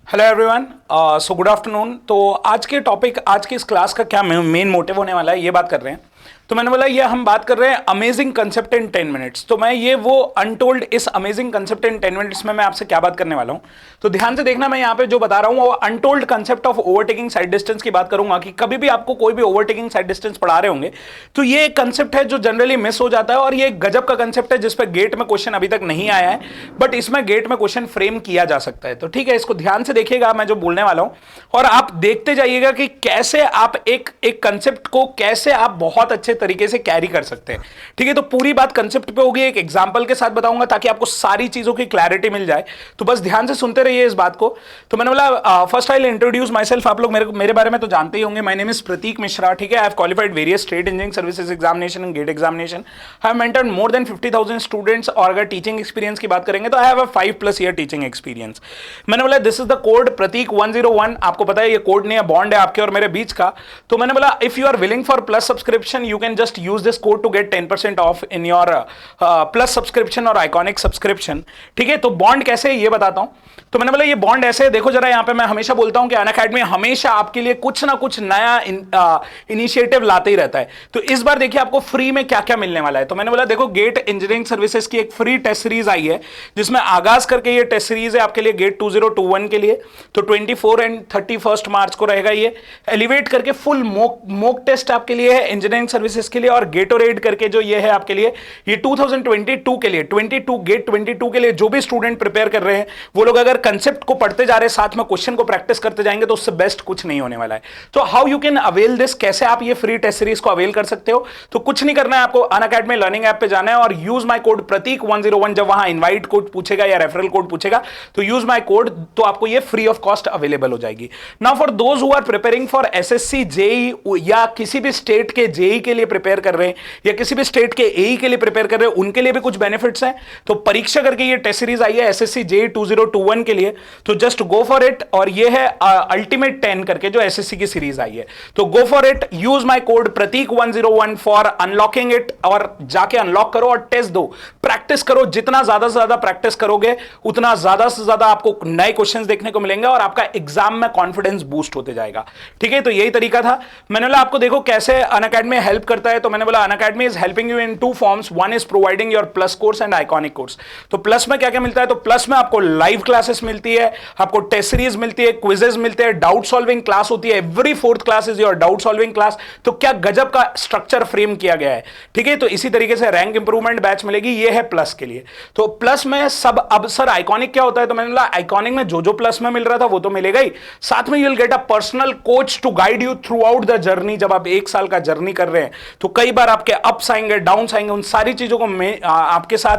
Hello everyone. So good afternoon. तो आज के टॉपिक, आज की इस क्लास का क्या मेन मोटिव होने वाला है, ये बात कर रहे हैं। तो मैंने बोला ये हम बात कर रहे हैं अमेजिंग कंसेप्ट इन 10 मिनट्स। तो मैं ये वो अनटोल्ड इस अमेजिंग कंसेप्ट इन 10 मिनट्स में मैं आपसे क्या बात करने वाला हूं, तो ध्यान से देखना। मैं यहाँ पे जो बता रहा हूं वो untold concept of overtaking side distance की बात करूंगा कि कभी भी आपको कोई भी ओवरटेकिंग साइड डिस्टेंस पढ़ा रहे होंगे तो ये एक कंसेप्ट है जो जनरली मिस हो जाता है, और ये एक गजब का कंसेप्ट है जिसपे गेट में क्वेश्चन अभी तक नहीं आया है, बट इसमें गेट में क्वेश्चन फ्रेम किया जा सकता है। तो ठीक है, इसको ध्यान से देखिएगा मैं जो बोलने वाला हूं, और आप देखते जाइएगा कि कैसे आप एक कंसेप्ट को कैसे आप बहुत अच्छे तरीके से कैरी कर सकते हैं। ठीक है, तो पूरी बात कंसेप्ट पे होगी, एक एग्जांपल के साथ बताऊंगा ताकि आपको सारी चीजों की क्लैरिटी मिल जाए। तो बस ध्यान से सुनते रहिए इस बात को। तो मैंने बोला first I will introduce myself. आप लोग मेरे बारे में तो जानते ही होंगे। My name is Pratik Mishra. ठीक है, I have qualified various state engineering services examination and GATE examination. I have mentored more than 50,000 students. और अगर टीचिंग एक्सपीरियंस की बात करेंगे तो I have a 5+ year teaching experience. मैंने बोला दिस इज द कोड प्रतीक 101। आपको पता है ये कोड नहीं है, बॉन्ड है आपके और मेरे बीच का। तो मैंने बोला if you are willing for plus subscription you can just use this code to get 10% off in your plus subscription और आइकॉनिक सब्सक्रिप्शन। ठीक है, तो बॉन्ड कैसे है ये बताता हूं। तो मैंने बोला ये बॉन्ड ऐसे है, देखो जरा यहाँ पे मैं हमेशा बोलता हूं कि अनअकैडमी हमेशा आपके लिए कुछ ना कुछ नया इनिशिएटिव लाते ही रहता है। तो इस बार देखिए आपको फ्री में क्या क्या मिलने वाला है। तो मैंने बोला देखो गेट इंजीनियरिंग सर्विसेज की एक फ्री टेस्ट सीरीज आई है जिसमें आगाज करके ये टेस्ट सीरीज है आपके लिए गेट 2021 के लिए। तो 24 एंड 31 मार्च को रहेगा ये। एलिवेट करके फुल मोक टेस्ट आपके लिए है इंजीनियरिंग सर्विसेज के लिए, और गेटोरेड करके जो ये है आपके लिए ये 2022 के लिए, 22 गेट 22 के लिए जो भी स्टूडेंट प्रिपेयर कर रहे हैं वो लोग अगर कंसेप्ट को पढ़ते जा रहे हैं साथ में क्वेश्चन को प्रैक्टिस करते जाएंगे तो उससे बेस्ट कुछ नहीं होने वाला है। तो how you can avail this, कैसे आप ये फ्री टेस्ट सीरीज को अवेल कर सकते हो। तो कुछ नहीं करना है, आपको अनअकैडमी लर्निंग ऐप पे जाना है और यूज माय कोड प्रतीक 101। जब वहां इनवाइट कोड पूछेगा या रेफरल कोड पूछेगा तो यूज माय कोड, तो आपको ये फ्री ऑफ कॉस्ट अवेलेबल हो जाएगी। Now for those who are preparing for SSC JE या किसी भी स्टेट के जेई के लिए प्रिपेयर कर रहे हैं या किसी भी स्टेट के एई के लिए प्रिपेयर कर रहे हैं उनके लिए भी कुछ बेनिफिट्स हैं। तो परीक्षा करके ये टेस्ट सीरीज आई है एसएससी जेई 2021 के लिए, तो जस्ट गो फॉर इट। और ये है अल्टीमेट 10 करके जो एसएससी की सीरीज आई है, तो go for it. Use my code Prateek 101 for unlocking it, और जाके अनलॉक करो और टेस्ट दो, प्रैक्टिस करो। जितना ज्यादा से ज्यादा प्रैक्टिस करोगे उतना ज्यादा से ज्यादा आपको नए क्वेश्चंस देखने को मिलेंगे और आपका एग्जाम में कॉन्फिडेंस बूस्ट होते जाएगा। ठीक है, तो यही तरीका था। मैंने बोला आपको देखो कैसे अनअकैडमी हेल्प करता है। तो मैंने बोला Unacademy is helping you in 2 forms. One is providing your plus course and iconic course. तो प्लस में क्या क्या मिलता है, तो प्लस में आपको लाइव क्लासेस मिलती है, आपको टेस्ट सीरीज मिलती है, क्विजेस मिलते हैं, डाउट सॉल्विंग क्लास होती है। Every 4th class is your doubt solving class. तो क्या गजब का स्ट्रक्चर फ्रेम किया गया है। ठीक है, तो इसी तरीके से रैंक इंप्रूवमेंट बैच मिलेगी, ये है प्लस के लिए। तो प्लस में सब, अब सर आइकॉनिक क्या होता है, तो मैंने बोला आइकॉनिक में जो जो प्लस में मिल रहा था वो तो मिलेगा ही, साथ में you will get a personal coach to guide you throughout the journey. जब आप 1 साल का जर्नी कर रहे हैं तो कई बार आपके अप्स आएंगे, डाउन्स आएंगे, उन सारी चीजों को आपके साथ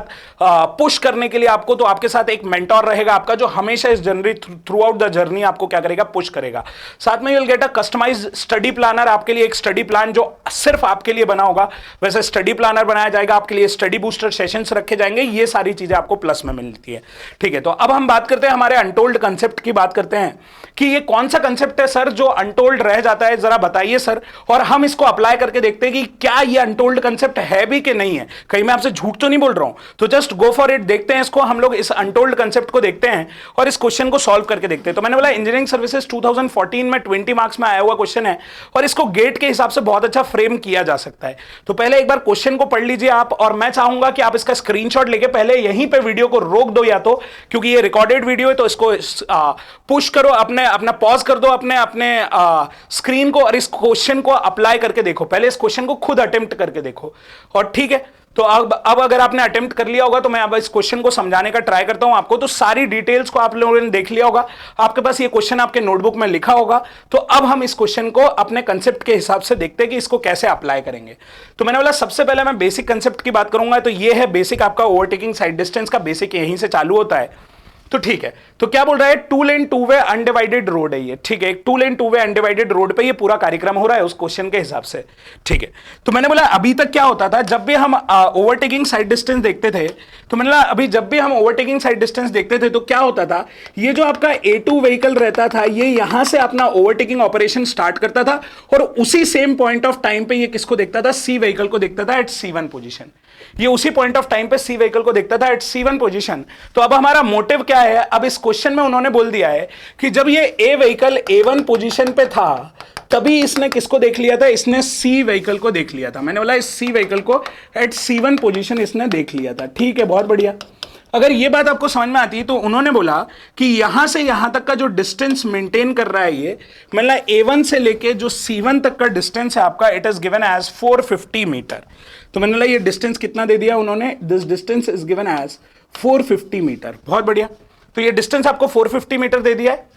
पुश करने के लिए आपको, तो आपके साथ एक मेंटोर रहेगा आपका जो हमेशा इस journey throughout the journey आपको क्या करेगा, पुश करेगा। साथ में you will get a customized study planner, आपके लिए एक स्टडी प्लान जो सिर्फ आपके लिए बना होगा, वैसे स्टडी प्लानर बनाया जाएगा आपके लिए। स्टडी बूस्टर सेशंस रखे जाएंगे, ये सारी चीजें आपको प्लस में मिलती है। ठीक है, तो अब हम बात करते हैं हमारे अनटोल्ड कंसेप्ट की बात करते हैं कि ये कौन सा कंसेप्ट है सर जो अनटोल्ड रह जाता है, जरा बताइए सर, और हम इसको अप्लाई करके देखते हैं कि क्या ये अनटोल्ड कंसेप्ट है भी कि नहीं है। कहीं मैं आपसे झूठ तो नहीं बोल रहा हूं, तो जस्ट गो फॉर इट। देखते हैं इसको, हम लोग इस अनटोल्ड कंसेप्ट को देखते हैं और इस क्वेश्चन को सॉल्व करके देखते हैं। तो मैंने बोला इंजीनियरिंग सर्विसेज 2014 में 20 मार्क्स में आया हुआ क्वेश्चन है और इसको गेट के हिसाब से बहुत अच्छा फ्रेम किया जा सकता है। तो पहले एक बार क्वेश्चन को पढ़ लीजिए आप, और मैं चाहूंगा कि आप इसका स्क्रीनशॉट लेके पहले यहीं पे वीडियो को रोक दो, या तो क्योंकि ये रिकॉर्डेड वीडियो है तो इसको पुश करो, अपना पॉज कर दो अपने स्क्रीन को, और इस क्वेश्चन को अप्लाई करके देखो। पहले इस क्वेश्चन को खुद अटेम्प्ट करके देखो। और ठीक है, तो अब अगर आपने अटेम्प्ट कर लिया होगा तो मैं अब इस क्वेश्चन को समझाने का ट्राई करता हूं आपको। तो सारी डिटेल्स को आप लोगों ने देख लिया होगा, आपके पास ये क्वेश्चन आपके नोटबुक में लिखा होगा। तो अब हम इस क्वेश्चन को अपने कंसेप्ट के हिसाब से देखते हैं कि इसको कैसे अप्लाई करेंगे। तो मैंने बोला सबसे पहले मैं बेसिक कंसेप्ट की बात करूंगा। तो ये है बेसिक, आपका ओवरटेकिंग साइड डिस्टेंस का बेसिक यहीं से चालू होता है। तो ठीक है, तो क्या बोल रहा है, 2 लेन 2 वे अनडिवाइडेड रोड है ये। ठीक है, एक 2 लेन 2 वे अनडिवाइडेड रोड पे ये पूरा कार्यक्रम हो रहा है उस क्वेश्चन के हिसाब से। ठीक है, तो मैंने बोला अभी तक क्या होता था, जब भी हम ओवरटेकिंग साइड डिस्टेंस देखते थे, तो मैंने बोला अभी जब भी हम ओवरटेकिंग साइड डिस्टेंस देखते थे तो क्या होता था, ये जो आपका A2 व्हीकल रहता था ये यहां से अपना ओवरटेकिंग ऑपरेशन स्टार्ट करता था और उसी सेम पॉइंट ऑफ टाइम पे ये किसको देखता था, C व्हीकल को देखता था एट C1 पोजीशन। ये उसी पॉइंट ऑफ टाइम पे C व्हीकल को देखता था एट C1 पोजीशन। तो अब हमारा मोटिव क्या है, अब इस क्वेश्चन में उन्होंने बोल दिया है कि जब ये ए व्हीकल A1 पोजीशन पे था तभी इसने किसको देख लिया था, इसने सी व्हीकल को देख लिया था। मैंने बोला इस सी व्हीकल को एट C1 पोजीशन इसने देख लिया था। ठीक है, बहुत बढ़िया। अगर ये बात आपको समझ में आती है तो उन्होंने बोला कि यहां से यहां तक का जो डिस्टेंस मेंटेन कर रहा है ये, मतलब A1 से लेके जो C1 तक का डिस्टेंस है आपका, it is given as 450 metre. तो मैंने बोला ये डिस्टेंस कितना दे दिया उन्होंने, this distance is given as 450 metre. बहुत बढ़िया, तो ये डिस्टेंस आपको 450 मीटर दे दिया है।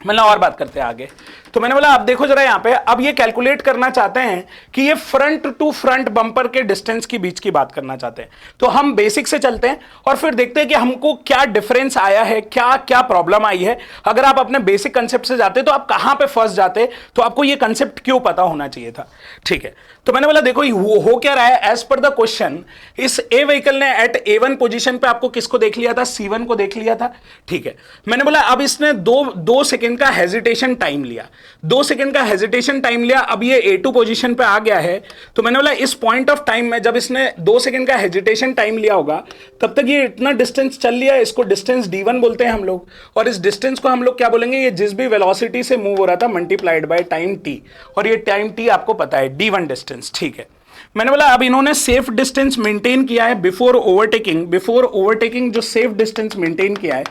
मतलब और बात करते हैं आगे। तो मैंने बोला अब देखो जरा यहां पे, अब ये कैलकुलेट करना चाहते हैं कि ये फ्रंट टू फ्रंट बम्पर के डिस्टेंस के बीच की बात करना चाहते हैं। तो हम बेसिक से चलते हैं और फिर देखते हैं कि हमको क्या डिफरेंस आया है, क्या क्या प्रॉब्लम आई है। अगर आप अपने बेसिक कंसेप्ट से जाते तो आप कहां पे फंस जाते, तो आपको ये कंसेप्ट क्यों पता होना चाहिए था। ठीक है, तो मैंने बोला देखो हो क्या रहा है, एज पर द क्वेश्चन इस ए व्हीकल ने एट A1 पोजीशन पे आपको किसको देख लिया था, C1 को देख लिया था। ठीक है, मैंने बोला अब इसने दो सेकेंड का हेजिटेशन टाइम लिया, 2 सेकंड का हेजिटेशन टाइम लिया। अब ये A2 पोजीशन पे आ गया है, तो मैंने बोला इस पॉइंट ऑफ टाइम में जब इसने 2 सेकंड का हेजिटेशन टाइम लिया होगा तब तक ये इतना डिस्टेंस चल लिया, इसको डिस्टेंस D1 बोलते हैं हम लोग। और इस डिस्टेंस को हम लोग क्या बोलेंगे, ये जिस भी वेलोसिटी से मूव हो रहा था मल्टीप्लाइड बाय टाइम t, और ये टाइम t आपको पता है D1 डिस्टेंस। ठीक है, मैंने बोला अब इन्होंने सेफ डिस्टेंस मेंटेन किया है बिफोर ओवरटेकिंग जो सेफ डिस्टेंस मेंटेन किया है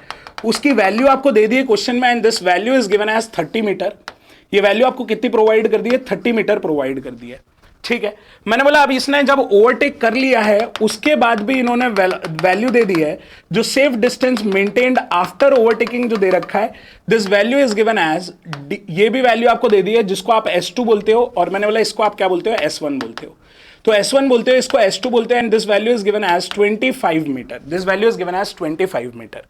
उसकी वैल्यू आपको दे दी है क्वेश्चन में, and this value is given as 30 metre. ये वैल्यू आपको कितनी प्रोवाइड कर दी है, 30 मीटर प्रोवाइड कर दी है। ठीक है, मैंने बोला अब इसने जब ओवरटेक कर लिया है उसके बाद भी इन्होंने वैल्यू दे दी है जो safe distance maintained after overtaking जो दे रखा है, this value is given as, ये भी वैल्यू आपको दे दी है जिसको आप S2 बोलते हो, और मैंने बोला इसको आप क्या बोलते हो, S1 बोलते हो। तो S1 बोलते हो, इसको S2 बोलते हैं, and this value is given as 25 metre. This value is given as 25 metre.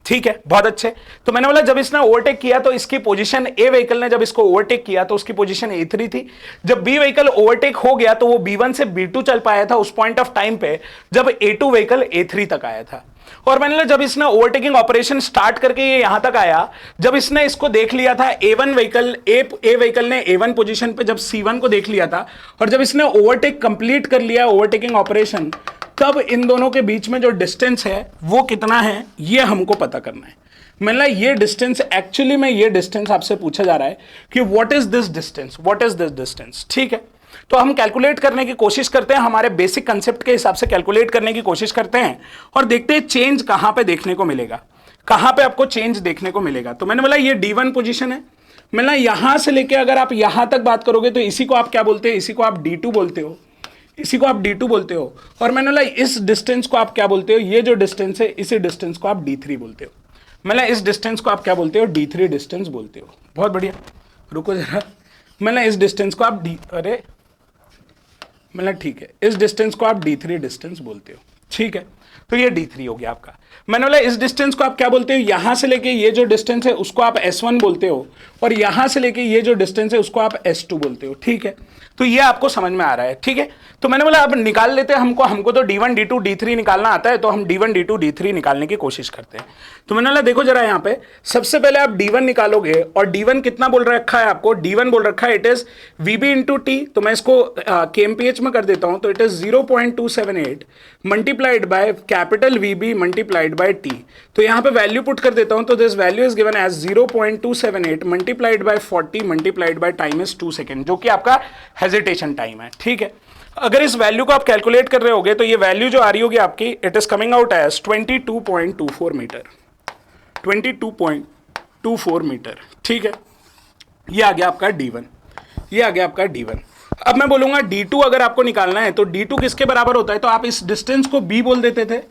ठीक है, बहुत अच्छे। तो मैंने बोला जब इसने ओवरटेक किया तो इसकी पोजीशन, ए व्हीकल ने जब इसको ओवरटेक किया तो उसकी पोजीशन A3 थी। जब बी व्हीकल ओवरटेक हो गया तो वो B1 से B2 चल पाया था उस पॉइंट ऑफ टाइम पे जब A2 व्हीकल A3 तक आया था। और मैंने जब इसने ओवरटेकिंग ऑपरेशन स्टार्ट करके ये यहां तक आया, जब इसने इसको देख लिया था A1 व्हीकल, ए व्हीकल ने A1 पोजीशन पे जब C1 को देख लिया था, और जब इसने ओवरटेक कंप्लीट कर लिया ओवरटेकिंग ऑपरेशन, तब इन दोनों के बीच में जो डिस्टेंस है वो कितना है ये हमको पता करना है। मतलब ये डिस्टेंस, एक्चुअली में ये डिस्टेंस आपसे पूछा जा रहा है कि what is this distance, what is this distance. ठीक है, तो हम कैलकुलेट करने की कोशिश करते हैं, हमारे बेसिक कंसेप्ट के हिसाब से कैलकुलेट करने की कोशिश करते हैं और देखते हैं चेंज कहां पे देखने को मिलेगा, कहां पे आपको चेंज देखने को मिलेगा। तो मैंने बोला ये D1 पोजीशन है, मतलब यहां से लेके अगर आप यहां तक बात करोगे तो इसी को आप क्या बोलते हैं, इसी को आप D2 बोलते हो, इसी को आप D2 बोलते हो। और मैंने बोला इस डिस्टेंस को आप क्या बोलते हो, ये जो डिस्टेंस है इसी डिस्टेंस को आप D3 बोलते हो। मतलब इस डिस्टेंस को आप क्या बोलते हो, D3 डिस्टेंस बोलते हो। बहुत बढ़िया, रुको जरा, मतलब इस डिस्टेंस को आप मतलब ठीक है, इस डिस्टेंस को आप D3 डिस्टेंस बोलते हो। ठीक है, तो ये D3 हो गया आपका। मैंने बोला इस डिस्टेंस को आप क्या बोलते हो, यहां से लेके ये जो डिस्टेंस है उसको आप S1 बोलते हो, और यहां से लेके ये जो डिस्टेंस है उसको आप S2 बोलते हो। ठीक है, तो ये आपको समझ में आ रहा है। ठीक है, तो मैंने बोला अब निकाल लेते हैं, हमको तो D1 D2 D3 निकालना आता है, तो हम D1 D2 D3 निकालने की कोशिश करते हैं। तो मैंने बोला देखो जरा यहाँ पे, सबसे पहले आप D1 निकालोगे, और D1 कितना बोल रखा है आपको, D1 बोल रखा है it is VB into T. तो मैं इसको KMPH में कर देता हूं, तो it is 0.278 multiplied by capital VB multiplied by T. तो यहाँ पे वैल्यू पुट कर देता हूं, तो this value is given as 0.278 multiplied by 40 multiplied by time is 2 second, जो कि आपका हेजिटेशन टाइम है। ठीक है, अगर इस वैल्यू को आप कैलकुलेट कर रहे होगे तो ये वैल्यू जो आ रही होगी आपकी, it is coming out as 22.24 metre, 22.24 metre. ठीक है, ये आ गया आपका D1, ये आ गया आपका D1। अब मैं बोलूंगा D2 अगर आपको निकालना है तो D2 किसके बराबर होता है, तो आप इस डिस्टेंस को B बोल देते थे,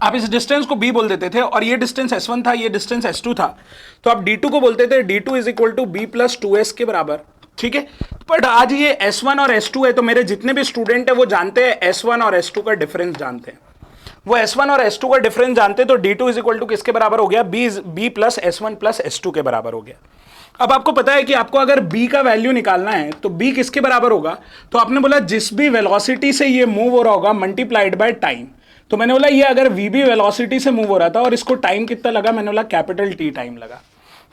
आप इस डिस्टेंस को B बोल देते थे, और ये डिस्टेंस S1 था, ये डिस्टेंस S2 था, तो आप D2 को बोलते थे D2 is equal to B plus 2S के बराबर। ठीक है, बट आज ये S1 और S2 है, तो मेरे जितने भी स्टूडेंट है वो जानते हैं S1 और S2 का डिफरेंस जानते हैं, वो S1 और S2 का डिफरेंस जानते हैं। तो D2 इज इक्वल टू किसके बराबर हो गया, B plus S1 plus S2 के बराबर हो गया। अब आपको पता है कि आपको अगर B का वैल्यू निकालना है तो B किसके बराबर होगा, तो आपने बोला जिस भी वेलोसिटी से ये मूव हो रहा होगा मल्टीप्लाइड बाय टाइम। तो मैंने बोला ये अगर VB वेलोसिटी से मूव हो रहा था और इसको टाइम कितना लगा, मैंने बोला कैपिटल T टाइम लगा।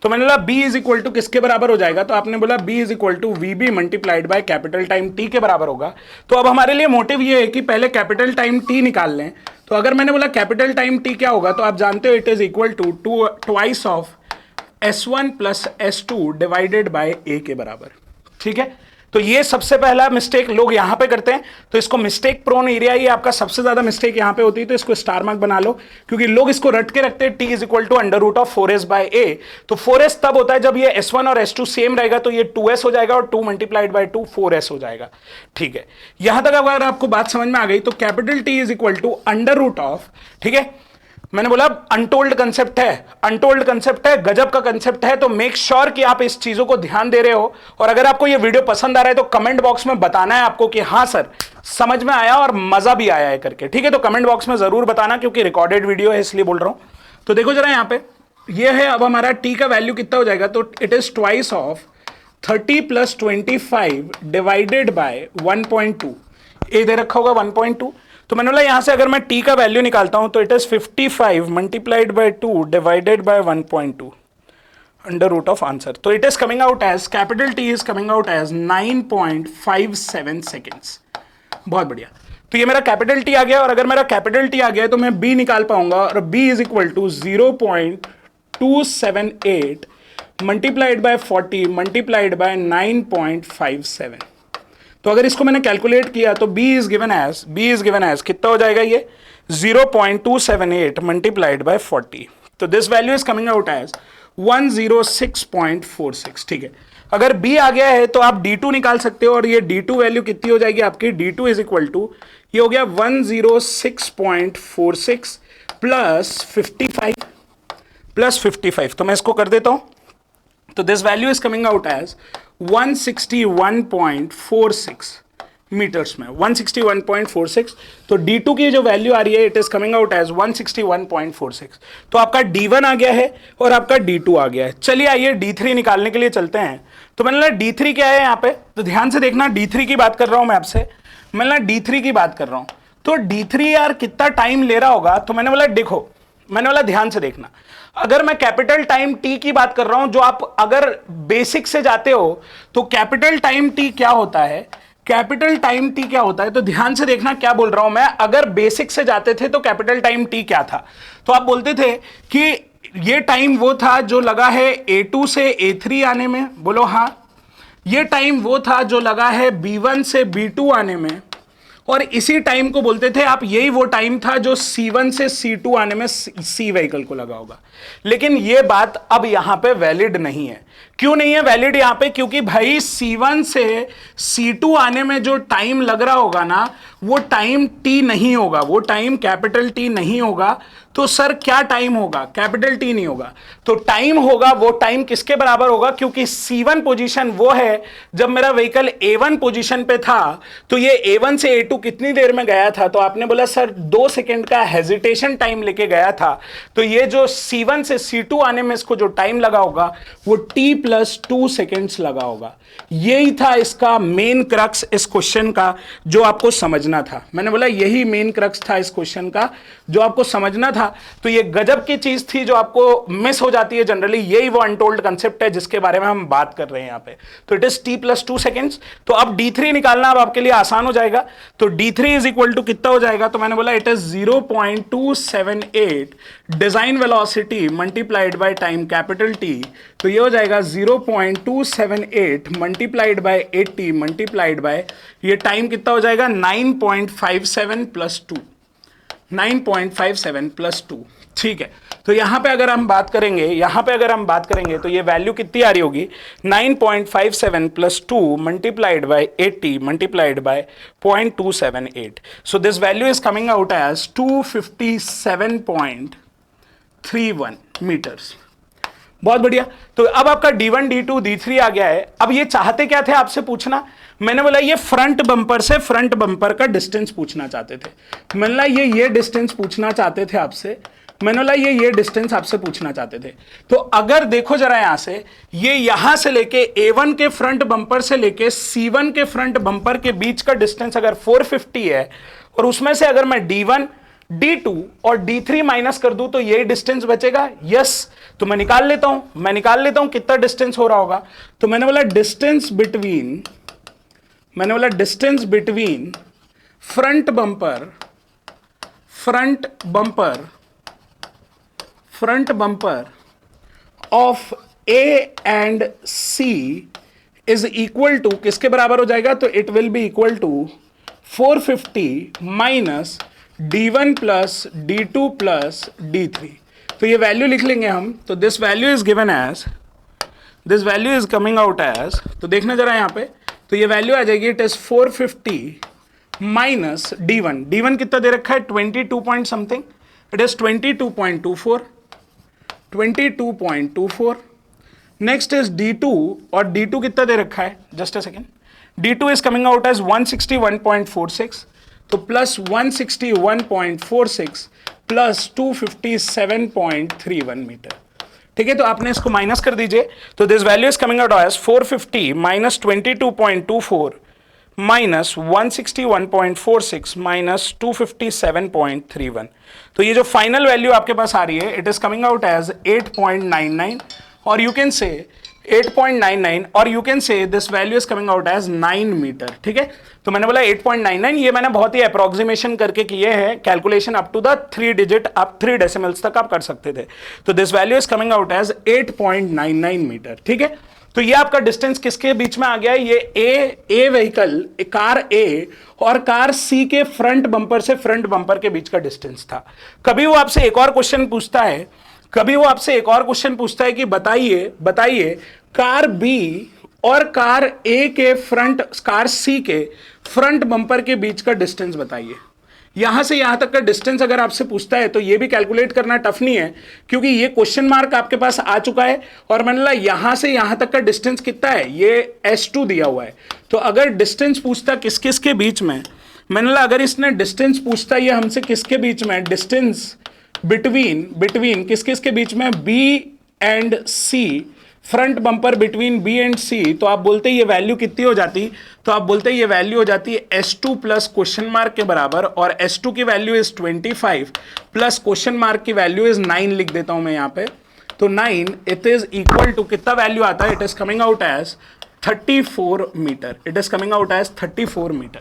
तो मैंने बोला b इज इक्वल टू किसके बराबर हो जाएगा, तो आपने बोला b is equal to V multiplied by capital time t के बराबर होगा। तो अब हमारे लिए मोटिव ये है कि पहले कैपिटल टाइम t निकाल लें। तो अगर मैंने बोला कैपिटल टाइम t क्या होगा, तो आप जानते हो it is equal to twice of S1 plus S2 divided by a के बराबर। ठीक है, तो ये सबसे पहला मिस्टेक लोग यहां पे करते हैं, तो इसको मिस्टेक प्रोन एरिया, ये आपका सबसे ज्यादा मिस्टेक यहां पे होती है, तो इसको स्टार मार्क बना लो, क्योंकि लोग इसको रट के रखते हैं t is equal to under root of 4s by a। तो 4s तब होता है जब ये S1 और S2 सेम रहेगा, तो ये 2s हो जाएगा और 2 मल्टीप्लाइड बाय 2 4s हो जाएगा। ठीक है, यहां तक अगर आपको बात समझ में आ गई, तो capital T is equal to under root of, ठीक है, मैंने बोला अनटोल्ड कंसेप्ट है, अनटोल्ड कंसेप्ट है, गजब का कंसेप्ट है, तो मेक श्योर कि आप इस चीजों को ध्यान दे रहे हो। और अगर आपको ये वीडियो पसंद आ रहा है तो कमेंट बॉक्स में बताना है आपको कि हाँ सर समझ में आया और मजा भी आया है करके। ठीक है, तो कमेंट बॉक्स में जरूर बताना, क्योंकि रिकॉर्डेड वीडियो है इसलिए बोल रहा हूं। तो देखो जरा यहां पे ये है, अब हमारा टी का वैल्यू कितना हो जाएगा, तो it is twice of 30 plus 25 divided by 1.2, ए दे रखा होगा 1.2। तो मैंने बोला यहां से अगर मैं t का वैल्यू निकालता हूं तो it is 55 multiplied by 2 divided by 1.2 under root of answer. तो it is coming out as capital T is coming out as 9.57 seconds. बहुत बढ़िया, तो ये मेरा कैपिटल T आ गया, और अगर मेरा कैपिटल T आ गया तो मैं b निकाल पाऊंगा, और b is equal to 0.278 multiplied by 40 multiplied by 9.57। तो अगर इसको मैंने कैलकुलेट किया तो b इज गिवन एज कितना हो जाएगा, ये 0.278 मल्टीप्लाइड बाय 40। तो this value is coming out as 106.46। ठीक है, अगर b आ गया है तो आप d2 निकाल सकते हो, और ये d2 वैल्यू कितनी हो जाएगी आपकी, d2 इज इक्वल टू, ये हो गया 106.46 प्लस 55। तो मैं इसको कर देता हूं, तो this value is coming out as 161.46 metres में, 161.46। तो D2 की जो वैल्यू आ रही है it is coming out as 161.46। तो आपका D1 आ गया है और आपका D2 आ गया है। चलिए आइए D3 निकालने के लिए चलते हैं। तो मैंने बोला D3 क्या है यहाँ पे, तो ध्यान से देखना, D3 की बात कर रहा हूं मैं आपसे, मैंने D3 की बात कर रहा हूं। तो D3 यार कितना टाइम ले रहा होगा, तो मैंने बोला देखो, मैंने बोला ध्यान से देखना, अगर मैं कैपिटल टाइम t की बात कर रहा हूं, जो आप अगर बेसिक से जाते हो तो कैपिटल टाइम t क्या होता है, कैपिटल टाइम t क्या होता है, तो ध्यान से देखना क्या बोल रहा हूं मैं। अगर बेसिक से जाते थे तो कैपिटल टाइम t क्या था, तो आप बोलते थे कि ये टाइम वो था जो लगा है A2 से A3 आने में, बोलो हाँ। ये टाइम वो था जो लगा है B1 से B2 आने में, और इसी टाइम को बोलते थे आप, यही वो टाइम था जो C1 से C2 आने में C व्हीकल को लगा होगा। लेकिन ये बात अब यहां पे वैलिड नहीं है। क्यों नहीं है वैलिड यहां पे, क्योंकि भाई C1 से C2 आने में जो टाइम लग रहा होगा ना, वो टाइम T नहीं होगा, वो टाइम कैपिटल T नहीं होगा। तो सर क्या टाइम होगा, कैपिटल T नहीं होगा, तो टाइम होगा वो टाइम किसके बराबर होगा, क्योंकि C1 पोजीशन वो है जब मेरा व्हीकल A1 पोजीशन पे था, तो ये A1 से A2 कितनी देर में गया था, तो आपने बोला सर 2 सेकेंड का हेजिटेशन टाइम लेके गया था। तो ये जो C1 से C2 आने में इसको जो टाइम लगा होगा वो T प्लस 2 सेकेंड्स लगा होगा। यही था इसका मेन क्रक्स इस क्वेश्चन का जो आपको समझना था। मैंने बोला यही मेन क्रक्स था इस क्वेश्चन का जो आपको समझना था। तो ये गजब की चीज थी जो आपको मिस हो जाती है जनरली, यही वो अनटोल्ड कंसेप्ट है जिसके बारे में हम बात कर रहे हैं यहाँ पे। तो it is T plus 2 seconds. तो अब D3 निकालना अब आपके लिए आसान हो जाएगा। तो D3 इज इक्वल टू कितना हो जाएगा, तो मैंने बोला it is 0.278 design velocity multiplied by time capital T। तो ये हो जाएगा 0.278 मल्टीप्लाइड बाय 80 मल्टीप्लाइड बाय, ये टाइम कितना हो जाएगा 9.57 प्लस 2, 9.57 प्लस 2। ठीक है, तो यहां पे अगर हम बात करेंगे, तो ये वैल्यू कितनी आ रही होगी 9.57 plus 2 multiplied by 80 multiplied by 0.278। So this value is coming out as 257.31 metres. बहुत बढ़िया। तो अब आपका D1 D2 D3 आ गया है। अब ये चाहते क्या थे आपसे पूछना, मैंने बोला ये फ्रंट बम्पर से फ्रंट बम्पर का डिस्टेंस पूछना चाहते थे। मैंने बोला ये डिस्टेंस पूछना चाहते थे आपसे, मैंने बोला ये डिस्टेंस आपसे पूछना चाहते थे। तो अगर देखो जरा यहां से, ये यहां से लेके A1 के फ्रंट बम्पर से लेके C1 के फ्रंट बम्पर के बीच का डिस्टेंस अगर 450 है, और उसमें से अगर मैं D1 D2 और D3 माइनस कर दूं तो यही डिस्टेंस बचेगा। यस, तो मैं निकाल लेता हूं कितना डिस्टेंस हो रहा होगा। तो मैंने बोला distance between front bumper of A and C is equal to, किसके बराबर हो जाएगा, तो it will be equal to 450 minus D1 plus D2 plus D3। तो ये वैल्यू लिख लेंगे हम। तो this value is coming out as, तो देखना जरा यहां पे, तो ये वैल्यू आ जाएगी, इट इज 450 माइनस D1 कितना दे रखा है, 22 point something, it is 22.24। Next is D2, और D2 कितना दे रखा है, just a second, D2 is coming out as 161.46, तो प्लस 161.46 प्लस 257.31 मीटर। ठीक है, तो आपने इसको माइनस कर दीजिए, तो this value is coming out as 450 minus 22.24 minus 161.46 minus 257.31। तो ये जो फाइनल वैल्यू आपके पास आ रही है, it is coming out as 8.99, और यू कैन से 8.99, और you can say this value is coming out as 9 metre. ठीक है, तो मैंने बोला 8.99, ये मैंने बहुत ही अप्रोक्सीमेशन करके किए हैं calculation, up to the 3 digit, आप 3 डेसिमल्स तक आप कर सकते थे। तो this value is coming out as 8.99 metre. ठीक है, तो ये आपका डिस्टेंस किसके बीच में आ गया है, ये ए व्हीकल, कार ए और कार सी के फ्रंट बम्पर से फ्रंट बम्पर के बीच का डिस्टेंस था। कभी वो आपसे एक और क्वेश्चन पूछता है कि बताइए कार बी और कार ए के फ्रंट, कार सी के फ्रंट बम्पर के बीच का डिस्टेंस बताइए। यहां से यहां तक का डिस्टेंस अगर आपसे पूछता है तो ये भी कैलकुलेट करना टफ नहीं है, क्योंकि ये क्वेश्चन मार्क आपके पास आ चुका है, और मैंने बोला यहां से यहां तक का डिस्टेंस कितना है, ये S2 दिया हुआ है। तो अगर डिस्टेंस पूछता किस किस के बीच में, मैंने बोला अगर इसने डिस्टेंस पूछता ये हमसे किसके बीच में, डिस्टेंस बिटवीन किस किस के बीच में, B and C, front bumper between B and C, तो आप बोलते ये वैल्यू कितनी हो जाती, तो आप बोलते ये वैल्यू हो जाती है S2 प्लस क्वेश्चन मार्क के बराबर, और S2 की value is 25 plus question mark की वैल्यू इज 9 लिख देता हूं मैं यहां पे। तो 9 इट इज इक्वल टू कितना वैल्यू आता है, it is coming out as 34 metre, it is coming out as 34 metre.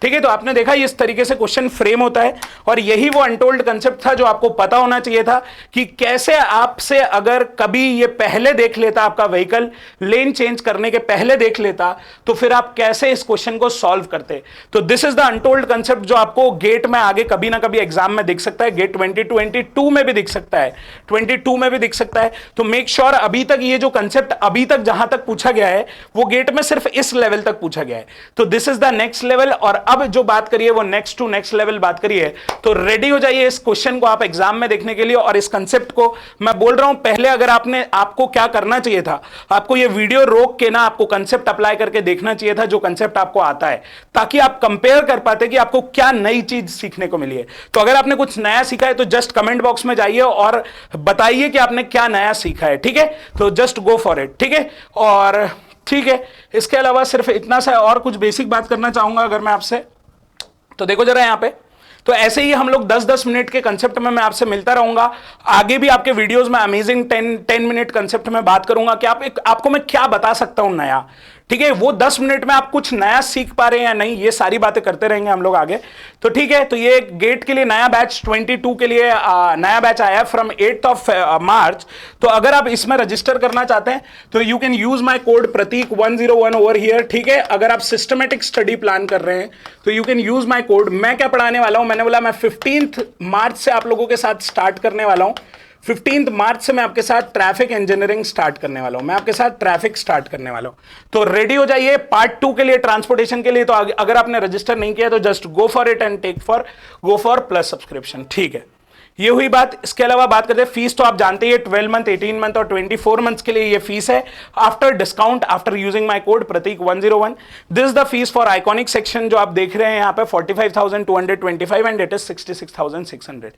ठीक है, तो आपने देखा इस तरीके से क्वेश्चन फ्रेम होता है, और यही वो अनटोल्ड कंसेप्ट था जो आपको पता होना चाहिए था कि कैसे आपसे अगर कभी ये पहले देख लेता, आपका व्हीकल लेन चेंज करने के पहले देख लेता, तो फिर आप कैसे इस क्वेश्चन को सॉल्व करते। तो this is the untold concept जो आपको गेट में आगे कभी ना कभी एग्जाम में दिख सकता है, गेट 2022 में भी दिख सकता है, 22 में भी दिख सकता है। तो मेक श्योर अभी तक ये जो कंसेप्ट अभी तक जहां तक पूछा गया है वो गेट में सिर्फ इस लेवल तक पूछा गया है। तो this is the next level, और अब जो बात करिए वो नेक्स्ट टू नेक्स्ट लेवल बात करिए। तो रेडी हो जाइए इस क्वेश्चन को आप एग्जाम में देखने के लिए, और इस कंसेप्ट को मैं बोल रहा हूं पहले, अगर आपको क्या करना चाहिए था, आपको ये वीडियो रोक के ना आपको कंसेप्ट अप्लाई करके देखना चाहिए था जो कंसेप्ट आपको आता है, ताकि आप कंपेयर कर पाते कि आपको क्या नई चीज सीखने को मिली है। तो अगर आपने कुछ नया सीखा है तो जस्ट कमेंट बॉक्स में जाइए और बताइए कि आपने क्या नया सीखा है। ठीक है, तो जस्ट गो फॉर इट। ठीक है, और ठीक है, इसके अलावा सिर्फ इतना सा और कुछ बेसिक बात करना चाहूंगा अगर मैं आपसे, तो देखो जरा यहां पे, तो ऐसे ही हम लोग 10-10 मिनट के कंसेप्ट में मैं आपसे मिलता रहूंगा। आगे भी आपके वीडियोस में अमेजिंग 10 मिनट कंसेप्ट में बात करूंगा कि आपको मैं क्या बता सकता हूं नया। ठीक है, वो 10 मिनट में आप कुछ नया सीख पा रहे हैं या नहीं, ये सारी बातें करते रहेंगे हम लोग आगे। तो ठीक है, तो ये गेट के लिए नया बैच 22 के लिए नया बैच आया है फ्रॉम 8th ऑफ मार्च। तो अगर आप इसमें रजिस्टर करना चाहते हैं तो you can use my code Prateek 101 over here. ठीक है, अगर आप सिस्टमेटिक स्टडी प्लान कर रहे हैं तो you can use my code. मैं क्या पढ़ाने वाला हूं, मैंने बोला मैं 15th मार्च से आप लोगों के साथ स्टार्ट करने वाला हूं। 15th मार्च से मैं आपके साथ ट्रैफिक इंजीनियरिंग स्टार्ट करने वाला हूं, मैं आपके साथ ट्रैफिक स्टार्ट करने वाला हूं। तो रेडी हो जाइए पार्ट 2 के लिए, ट्रांसपोर्टेशन के लिए। तो अगर आपने रजिस्टर नहीं किया तो just go for it and go for plus subscription. ठीक है, ये हुई बात। इसके अलावा बात करते हैं फीस, तो आप जानते ही 12 मंथ, 18 मंथ और 24 मंथ्स के लिए ये फीस है after discount, after using my code Prateek 101। This is the fees for iconic section जो आप देख रहे हैं यहाँ पे 45,225 एंड इट इज 66,600।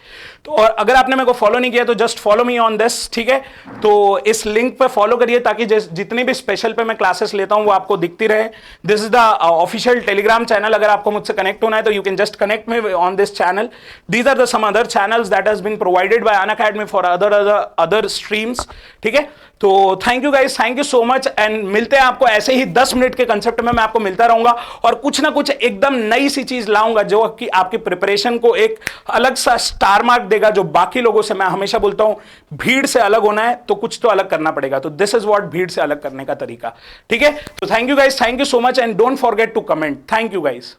तो और अगर आपने मेरे को फॉलो नहीं किया तो just follow me on this, ठीक है। तो इस लिंक पे फॉलो करिए ताकि जितनी भी स्पेशल पे मैं क्लासेस लेता हूं वो आपको दिखती रहे। This is the official Telegram channel. अगर आपको मुझसे कनेक्ट होना है तो you can just connect me on this channel. These are the some other channels that has been provided by Unacademy for other streams, ठीक है। तो thank you guys, thank you so much and मिलते हैं आपको ऐसे ही 10 minute के concept में। मैं आपको मिलता रहूंगा और कुछ ना कुछ एकदम नई सी चीज लाऊंगा जो कि आपकी प्रिपरेशन को एक अलग सा स्टार मार्क देगा। जो बाकी लोगों से, मैं हमेशा बोलता हूं भीड़ से अलग होना है तो कुछ तो अलग करना पड़ेगा, तो दिस इज व्हाट भीड़ से अलग करने का तरीका, ठीक है। तो thank you guys, thank you so much and don't forget to comment. Thank you guys.